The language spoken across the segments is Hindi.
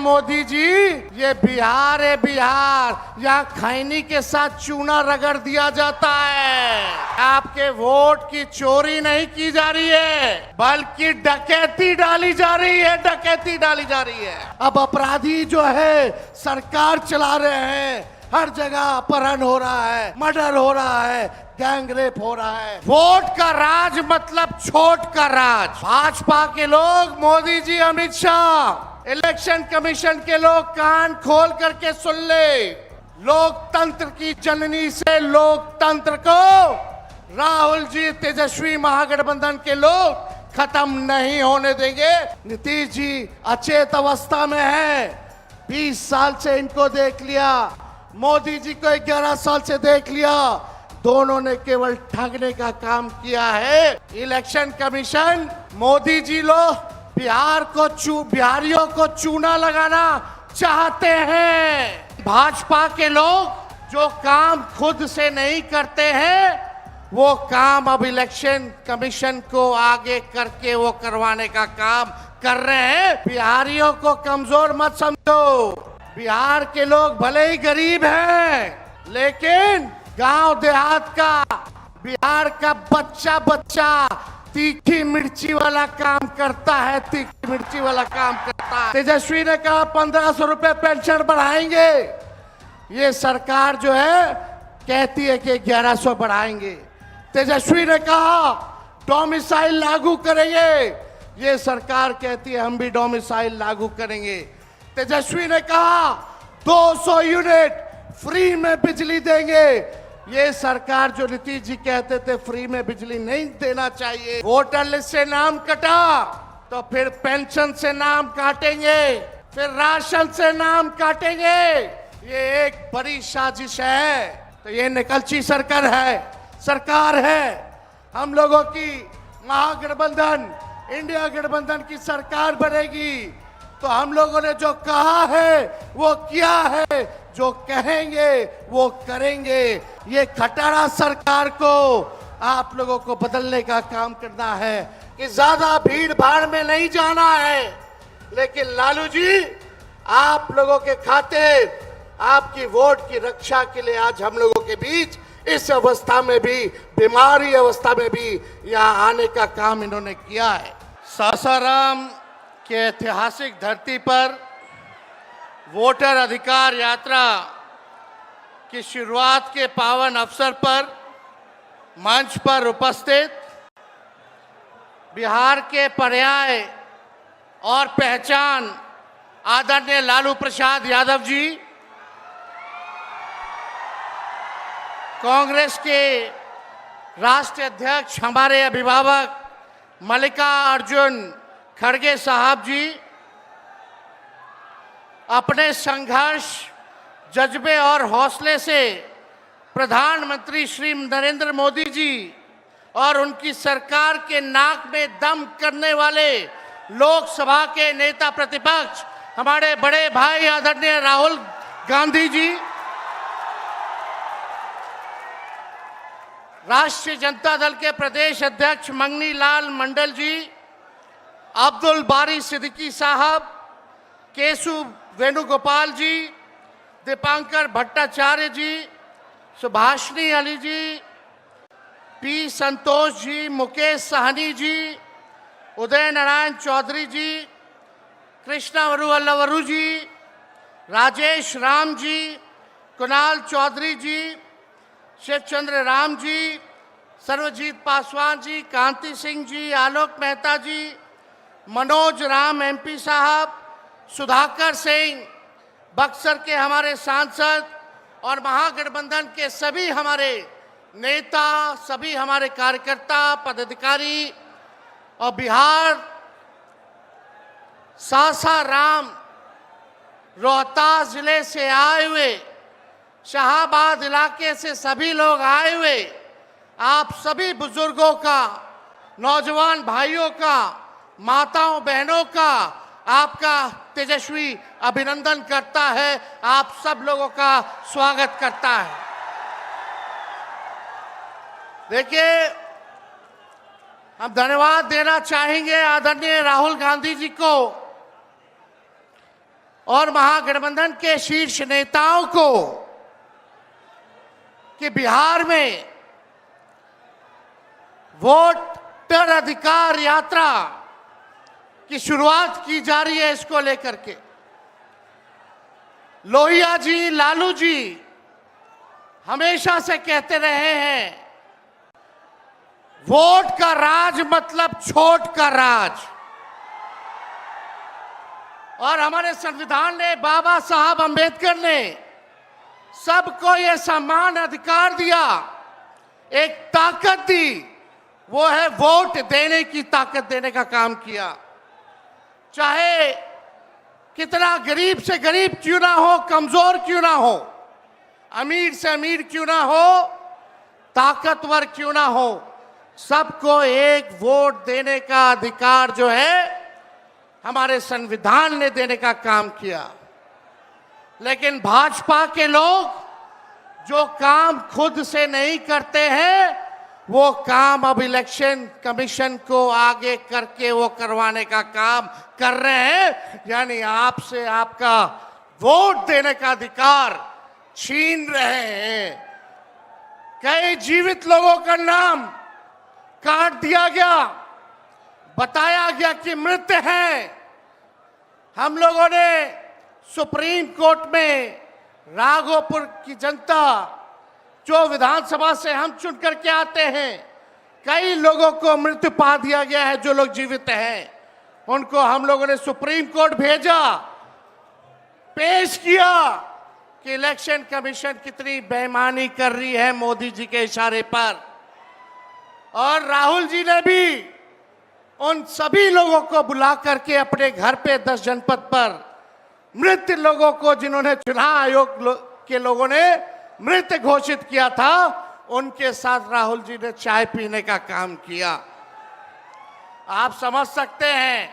मोदी जी, ये बिहार है बिहार, यहाँ खैनी के साथ चूना रगड़ दिया जाता है। आपके वोट की चोरी नहीं की जा रही है, बल्कि डकैती डाली जा रही है, डकैती डाली जा रही है। अब अपराधी जो है सरकार चला रहे हैं, हर जगह अपहरण हो रहा है, मर्डर हो रहा है, गैंग रेप हो रहा है। वोट का राज मतलब छोट का राज। भाजपा के लोग, मोदी जी, अमित शाह, इलेक्शन कमीशन के लोग कान खोल करके सुन ले। लोकतंत्र की जननी से लोकतंत्र को राहुल जी, तेजस्वी महागठबंधन के लोग खत्म नहीं होने देंगे। नीतीश जी अचेत अवस्था में है, 20 साल से इनको देख लिया, मोदी जी को 11 साल से देख लिया, दोनों ने केवल ठगने का काम किया है। इलेक्शन कमीशन, मोदी जी लोग बिहारियों को चूना लगाना चाहते हैं। भाजपा के लोग जो काम खुद से नहीं करते हैं, वो काम अब इलेक्शन कमीशन को आगे करके वो करवाने का काम कर रहे हैं। बिहारियों को कमजोर मत समझो। बिहार के लोग भले ही गरीब हैं, लेकिन गांव देहात का बिहार का बच्चा बच्चा तीखी मिर्ची वाला काम करता है, तीखी मिर्ची वाला काम करता है। तेजस्वी ने कहा 1500 रुपए पेंशन बढ़ाएंगे, ये सरकार जो है कहती है कि 1100 बढ़ाएंगे। तेजस्वी ने कहा डोमिसाइल लागू करेंगे, ये सरकार कहती है हम भी डोमिसाइल लागू करेंगे। तेजस्वी ने कहा 200 यूनिट फ्री में बिजली देंगे, ये सरकार जो नीतीश जी कहते थे फ्री में बिजली नहीं देना चाहिए। वोटर लिस्ट से नाम कटा तो फिर पेंशन से नाम काटेंगे, फिर राशन से नाम काटेंगे। ये एक बड़ी साजिश है। तो ये निकलची सरकार है। हम लोगों की महागठबंधन, इंडिया गठबंधन की सरकार बनेगी तो हम लोगों ने जो कहा है वो किया है, जो कहेंगे वो करेंगे। ये खटारा सरकार को आप लोगों को बदलने का काम करना है कि ज्यादा भीड़ भाड़ में नहीं जाना है। लेकिन लालू जी, आप लोगों के खातिर, आपकी वोट की रक्षा के लिए आज हम लोगों के बीच इस अवस्था में भी, बीमारी अवस्था में भी यहाँ आने का काम इन्होंने किया है। सासाराम के ऐतिहासिक धरती पर वोटर अधिकार यात्रा की शुरुआत के पावन अवसर पर मंच पर उपस्थित बिहार के पर्याय और पहचान आदरणीय लालू प्रसाद यादव जी, कांग्रेस के राष्ट्रीय अध्यक्ष हमारे अभिभावक मल्लिकार्जुन खड़गे साहब जी, अपने संघर्ष, जज्बे और हौसले से प्रधानमंत्री श्री नरेंद्र मोदी जी और उनकी सरकार के नाक में दम करने वाले लोकसभा के नेता प्रतिपक्ष हमारे बड़े भाई आदरणीय राहुल गांधी जी, राष्ट्रीय जनता दल के प्रदेश अध्यक्ष मंगनी लाल मंडल जी, अब्दुल बारी सिद्दीकी साहब, केशु वेणुगोपाल जी, दीपांकर भट्टाचार्य जी, सुभाषिनी अली जी, पी संतोष जी, मुकेश सहनी जी, उदय नारायण चौधरी जी, कृष्णा वरुवल्लवरू जी, राजेश राम जी, कुणाल चौधरी जी, शिवचंद्र राम जी, सर्वजीत पासवान जी, कांति सिंह जी, आलोक मेहता जी, मनोज राम एमपी साहब, सुधाकर सिंह, बक्सर के हमारे सांसद और महागठबंधन के सभी हमारे नेता, सभी हमारे कार्यकर्ता, पदाधिकारी और बिहार सासाराम रोहतास जिले से आए हुए, शाहाबाद इलाके से सभी लोग आए हुए, आप सभी बुजुर्गों का, नौजवान भाइयों का, माताओं बहनों का आपका तेजस्वी अभिनंदन करता है, आप सब लोगों का स्वागत करता है। देखिए, हम धन्यवाद देना चाहेंगे आदरणीय राहुल गांधी जी को और महागठबंधन के शीर्ष नेताओं को कि बिहार में वोटर अधिकार यात्रा की शुरुआत की जा रही है। इसको लेकर के लोहिया जी, लालू जी हमेशा से कहते रहे हैं, वोट का राज मतलब छोट का राज। और हमारे संविधान ने, बाबा साहब अंबेडकर ने सबको ये समान अधिकार दिया, एक ताकत दी, वो है वोट देने की ताकत देने का काम किया। चाहे कितना गरीब से गरीब क्यों ना हो, कमजोर क्यों ना हो, अमीर से अमीर क्यों ना हो, ताकतवर क्यों ना हो, सबको एक वोट देने का अधिकार जो है हमारे संविधान ने देने का काम किया। लेकिन भाजपा के लोग जो काम खुद से नहीं करते हैं, वो काम अब इलेक्शन कमीशन को आगे करके वो करवाने का काम कर रहे हैं। यानी आपसे आपका वोट देने का अधिकार छीन रहे हैं। कई जीवित लोगों का नाम काट दिया गया, बताया गया कि मृत हैं। हम लोगों ने सुप्रीम कोर्ट में राघोपुर की जनता, जो विधानसभा से हम चुन करके आते हैं, कई लोगों को मृत्यु पा दिया गया है। जो लोग जीवित हैं उनको हम लोगों ने सुप्रीम कोर्ट भेजा, पेश किया कि इलेक्शन कमीशन कितनी बेईमानी कर रही है मोदी जी के इशारे पर। और राहुल जी ने भी उन सभी लोगों को बुला करके अपने घर पे 10 जनपद पर मृत लोगों को, जिन्होंने चुनाव आयोग के लोगों ने मृत घोषित किया था, उनके साथ राहुल जी ने चाय पीने का काम किया। आप समझ सकते हैं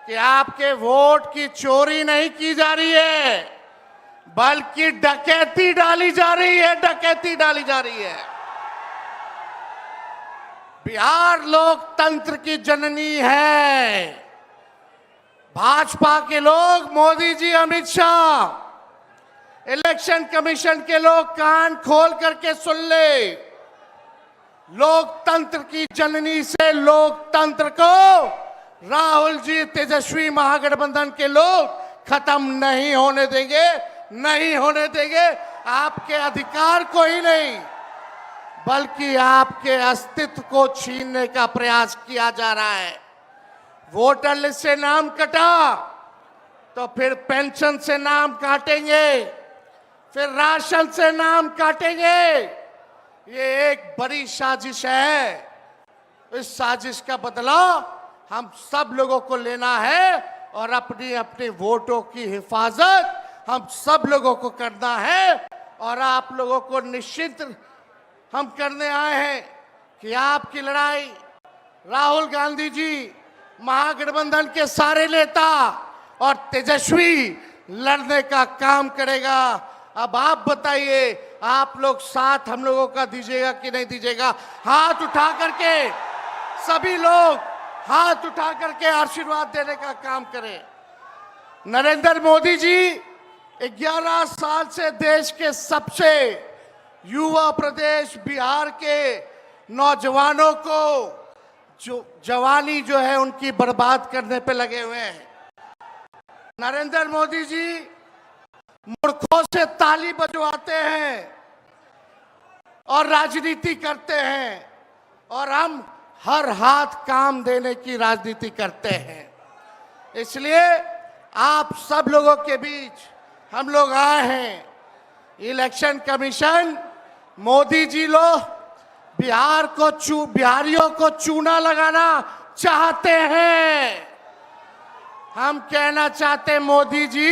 कि आपके वोट की चोरी नहीं की जा रही है, बल्कि डकैती डाली जा रही है, डकैती डाली जा रही है। बिहार लोकतंत्र की जननी है। भाजपा के लोग, मोदी जी, अमित शाह, इलेक्शन कमीशन के लोग कान खोल करके सुन ले। लोकतंत्र की जननी से लोकतंत्र को राहुल जी, तेजस्वी महागठबंधन के लोग खत्म नहीं होने देंगे, नहीं होने देंगे। आपके अधिकार को ही नहीं, बल्कि आपके अस्तित्व को छीनने का प्रयास किया जा रहा है। वोटर लिस्ट से नाम कटा तो फिर पेंशन से नाम काटेंगे, फिर राशन से नाम काटेंगे। ये एक बड़ी साजिश है। इस साजिश का बदला हम सब लोगों को लेना है और अपनी अपने वोटों की हिफाजत हम सब लोगों को करना है। और आप लोगों को निश्चित हम करने आए हैं कि आपकी लड़ाई राहुल गांधी जी, महागठबंधन के सारे नेता और तेजस्वी लड़ने का काम करेगा। अब आप बताइए, आप लोग साथ हम लोगों का दीजिएगा कि नहीं दीजिएगा? हाथ उठा करके सभी लोग हाथ उठा करके आशीर्वाद देने का काम करें। नरेंद्र मोदी जी 11 साल से देश के सबसे युवा प्रदेश बिहार के नौजवानों को जो जवानी जो है उनकी बर्बाद करने पे लगे हुए हैं। नरेंद्र मोदी जी मूर्खों से ताली बजवाते हैं और राजनीति करते हैं, और हम हर हाथ काम देने की राजनीति करते हैं। इसलिए आप सब लोगों के बीच हम लोग आए हैं। इलेक्शन कमीशन, मोदी जी लोग बिहारियों को चूना लगाना चाहते हैं। हम कहना चाहते हैं, मोदी जी,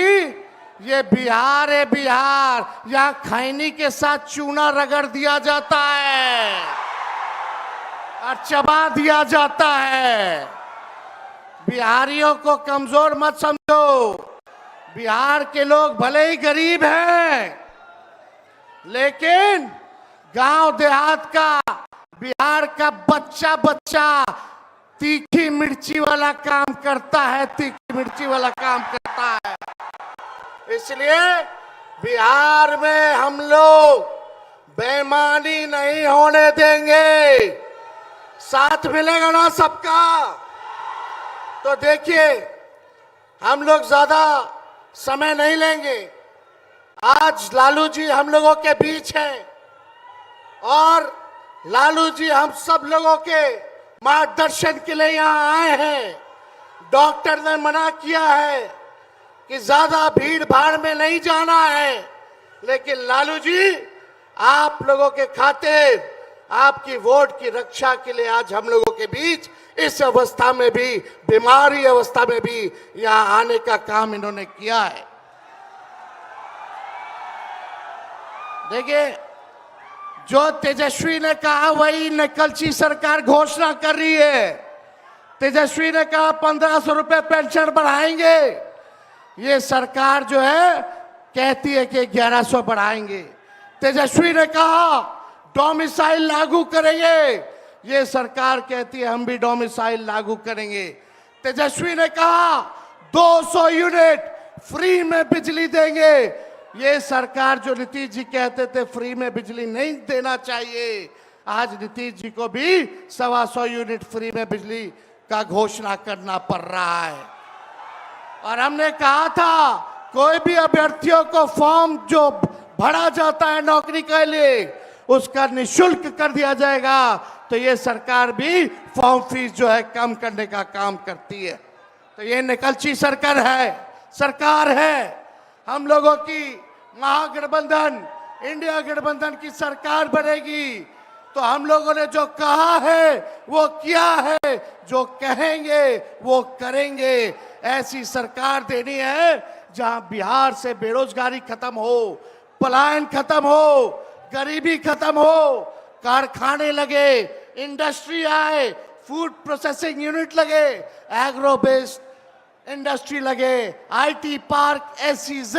ये बिहार है, बिहार, यहाँ खैनी के साथ चूना रगड़ दिया जाता है और चबा दिया जाता है। बिहारियों को कमजोर मत समझो। बिहार के लोग भले ही गरीब हैं, लेकिन गांव देहात का बिहार का बच्चा बच्चा तीखी मिर्ची वाला काम करता है, तीखी मिर्ची वाला काम करता है। इसलिए बिहार में हम लोग बेईमानी नहीं होने देंगे। साथ मिलेगा ना सबका? तो देखिए, हम लोग ज्यादा समय नहीं लेंगे। आज लालू जी हम लोगों के बीच हैं और लालू जी हम सब लोगों के मार्गदर्शन के लिए यहाँ आए हैं। डॉक्टर ने मना किया है कि ज्यादा भीड़ भाड़ में नहीं जाना है, लेकिन लालू जी आप लोगों के खातिर, आपकी वोट की रक्षा के लिए आज हम लोगों के बीच इस अवस्था में भी, बीमारी अवस्था में भी यहाँ आने का काम इन्होंने किया है। देखिए, जो तेजस्वी ने कहा वही नकलची सरकार घोषणा कर रही है। तेजस्वी ने कहा 1500 रुपए पेंशन बढ़ाएंगे, ये सरकार जो है कहती है कि 1100 बढ़ाएंगे। तेजस्वी ने कहा डोमिसाइल लागू करेंगे, ये सरकार कहती है हम भी डोमिसाइल लागू करेंगे। तेजस्वी ने कहा 200 यूनिट फ्री में बिजली देंगे, ये सरकार जो नीतीश जी कहते थे फ्री में बिजली नहीं देना चाहिए, आज नीतीश जी को भी 125 यूनिट फ्री में बिजली का घोषणा करना पड़ रहा है। और हमने कहा था कोई भी अभ्यर्थियों को फॉर्म जो भरा जाता है नौकरी के लिए उसका निःशुल्क कर दिया जाएगा, तो ये सरकार भी फॉर्म फीस जो है कम करने का काम करती है। तो ये निकलची सरकार है। हम लोगों की महागठबंधन, इंडिया गठबंधन की सरकार बनेगी तो हम लोगों ने जो कहा है वो किया है, जो कहेंगे वो करेंगे। ऐसी सरकार देनी है जहां बिहार से बेरोजगारी खत्म हो, पलायन खत्म हो, गरीबी खत्म हो, कारखाने लगे, इंडस्ट्री आए, फूड प्रोसेसिंग यूनिट लगे, एग्रो बेस्ड इंडस्ट्री लगे, आईटी पार्क, SEZ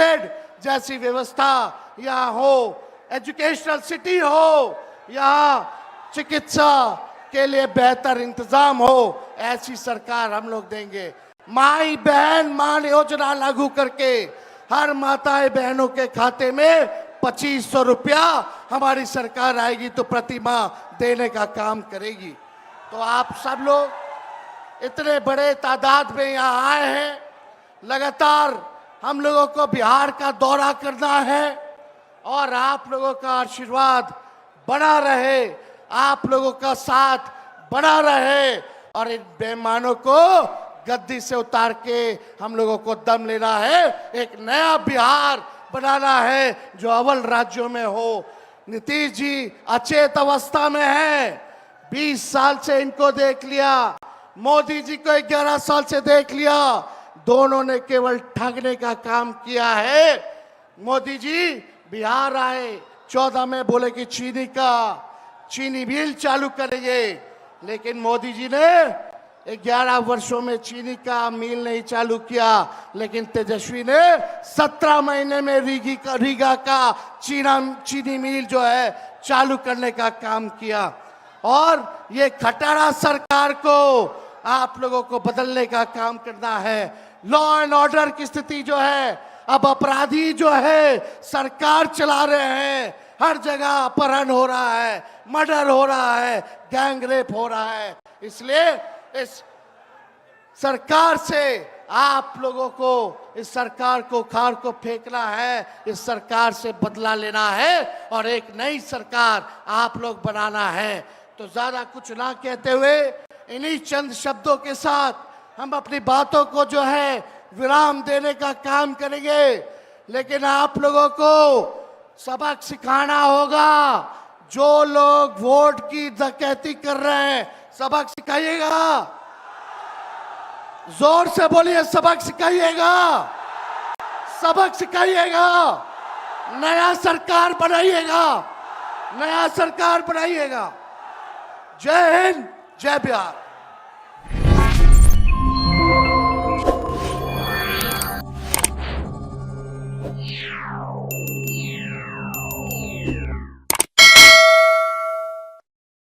जैसी व्यवस्था यहाँ हो, एजुकेशनल सिटी हो, यहाँ चिकित्सा के लिए बेहतर इंतजाम हो, ऐसी सरकार हम लोग देंगे। माई बहन मान योजना लागू करके हर माताएं बहनों के खाते में 2500 रुपया हमारी सरकार आएगी तो प्रति माह देने का काम करेगी। तो आप सब लोग इतने बड़े तादाद में यहाँ आए हैं, लगातार हम लोगों को बिहार का दौरा करना है और आप लोगों का आशीर्वाद बना रहे, आप लोगों का साथ बना रहे और इन बेईमानों को गद्दी से उतार के हम लोगों को दम लेना है, एक नया बिहार बनाना है जो अव्वल राज्यों में हो। नीतीश जी अचेत अवस्था में हैं, 20 साल से इनको देख लिया, मोदी जी को 11 साल से देख लिया, दोनों ने केवल ठगने का काम किया है। मोदी जी बिहार आए 14 में बोले कि चीनी मिल चालू करेंगे, लेकिन मोदी जी ने 11 वर्षों में चीनी का मिल नहीं चालू किया, लेकिन तेजस्वी ने 17 महीने में रीगा का चीनी मिल जो है चालू करने का काम किया। और ये खटारा सरकार को आप लोगों को बदलने का काम करना है। लॉ एंड ऑर्डर की स्थिति जो है, अब अपराधी जो है सरकार चला रहे हैं, हर जगह अपहरण हो रहा है, मर्डर हो रहा है, गैंग रेप हो रहा है। इसलिए इस सरकार से आप लोगों को, इस सरकार को खार को फेंकना है, इस सरकार से बदला लेना है और एक नई सरकार आप लोग बनाना है। तो ज्यादा कुछ ना कहते हुए इन्हीं चंद शब्दों के साथ हम अपनी बातों को जो है विराम देने का काम करेंगे, लेकिन आप लोगों को सबक सिखाना होगा। जो लोग वोट की डकैती कर रहे हैं सबक सिखाइएगा, जोर से बोलिए, सबक सिखाइएगा, सबक सिखाइएगा, नया सरकार बनाइएगा, नया सरकार बनाइएगा। जय हिंद, जय बिहार। Yeah.